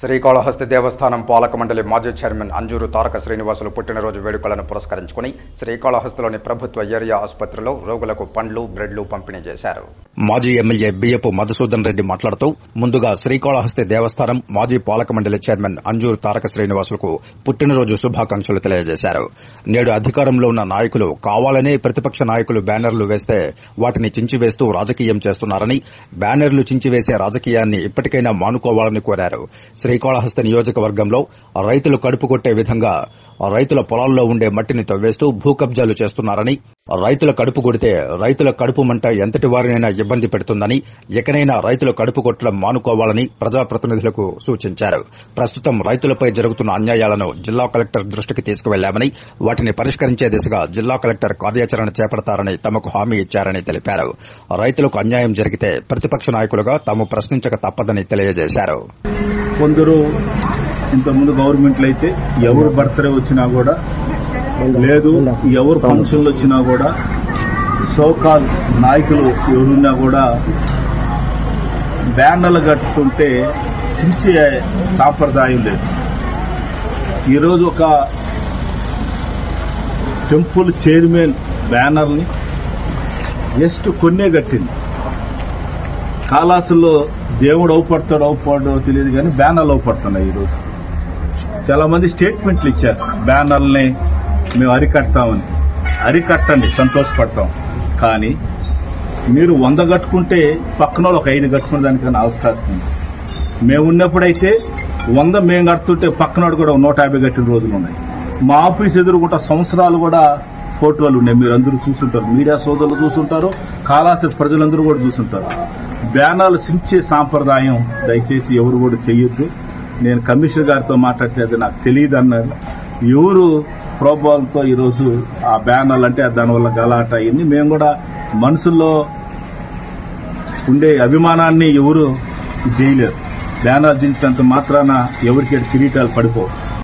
శ్రీకాళహస్తి దేవస్థానం పాలక మండలి మాజీ చైర్మన్ అంజూరు తారక శ్రీనివాసులు పుట్టినరోజు వేడుకలను పురస్కరించుకుని శ్రీకాళహస్తిలోని ప్రభుత్వ ఏరియా ఆసుపత్రిలో రోగులకు పండ్లు బ్రెడ్లు పంపిణీ చేశారు. మాజీ ఎమ్మెల్యే బియ్యపు మధుసూదన్ రెడ్డి మాట్లాడుతూ ముందుగా శ్రీకాళహస్తి దేవస్థానం మాజీ పాలక మండలి చైర్మన్ అంజూరు తారక శ్రీనివాసులకు పుట్టినరోజు శుభాకాంక్షలు తెలియజేశారు. నేడు అధికారంలో ఉన్న నాయకులు కావాలనే ప్రతిపక్ష నాయకులు బ్యానర్లు వేస్తే వాటిని చించివేస్తూ రాజకీయం చేస్తున్నారని, బ్యానర్లు చించివేసే రాజకీయాన్ని ఇప్పటికైనా మానుకోవాలని కోరారు. శ్రీకాళహస్తి నియోజకవర్గంలో రైతులు కడుపు కొట్టే విధంగా రైతుల పొలాల్లో ఉండే మట్టిని తవ్వేస్తూ భూ కబ్జాలు చేస్తున్నారని, రైతుల కడుపు కొడితే రైతుల కడుపు మంట ఎంతటి వారినైనా ఇబ్బంది పెడుతుందని, ఎకనైనా రైతుల కడుపు కొట్టడం మానుకోవాలని ప్రజాప్రతినిధులకు సూచించారు. ప్రస్తుతం రైతులపై జరుగుతున్న అన్యాయాలను జిల్లా కలెక్టర్ దృష్టికి తీసుకువెళ్లామని, వాటిని పరిష్కరించే దిశగా జిల్లా కలెక్టర్ కార్యాచరణ చేపడతారని తమకు హామీ ఇచ్చారని తెలిపారు. రైతులకు అన్యాయం జరిగితే ప్రతిపక్ష నాయకులుగా తాము ప్రశ్నించక తప్పదని తెలియజేశారు. కొందరు ఇంతకుముందు గవర్నమెంట్లు అయితే ఎవరు బర్త్డే వచ్చినా కూడా లేదు, ఎవరు ఫంక్షన్లు వచ్చినా కూడా సోకాల్ నాయకులు ఎవరున్నా కూడా బ్యానర్లు కట్టుకుంటే చించే సాంప్రదాయం లేదు. ఈరోజు ఒక టెంపుల్ చైర్మన్ బ్యానర్ని జస్ట్ కొన్నే కట్టింది. కాళహస్తిలో దేవుడు అవుపడతాడో అవుపడో తెలియదు కానీ బ్యానర్లు అవుపడుతున్నాయి. ఈరోజు చాలా మంది స్టేట్మెంట్లు ఇచ్చారు, బ్యానర్లని మేము అరికడతామని. అరికట్టండి, సంతోషపడతాం. కానీ మీరు 100 కట్టుకుంటే పక్కన ఒక 5 కట్టుకునే దానికన్నా అవకాశం ఉంది. మేము ఉన్నప్పుడైతే 100 మేము కడుతుంటే పక్కనోడు కూడా 150 కట్టిన రోజులు ఉన్నాయి. మా ఆఫీస్ ఎదురుగుంటా సంవత్సరాలు కూడా ఫోటోలు ఉన్నాయి. మీరు అందరూ చూస్తుంటారు, మీడియా సోదరులు చూస్తుంటారు, కాళహస్తి ప్రజలందరూ కూడా చూస్తుంటారు. బ్యానర్లు సించే సాంప్రదాయం దయచేసి ఎవరు కూడా చెయ్యొద్దు. నేను కమిషనర్ గారితో మాట్లాడితే అది నాకు తెలియదు అన్నారు. ఎవరు ప్రోబాలతో ఈరోజు ఆ బ్యానర్లు అంటే దానివల్ల గలాట ఇవన్నీ మేము కూడా మనసుల్లో ఉండే అభిమానాన్ని ఎవరు చేయలేరు. బ్యానర్ దించినంత మాత్రాన ఎవరికి కిరీటాలు పడిపోవు.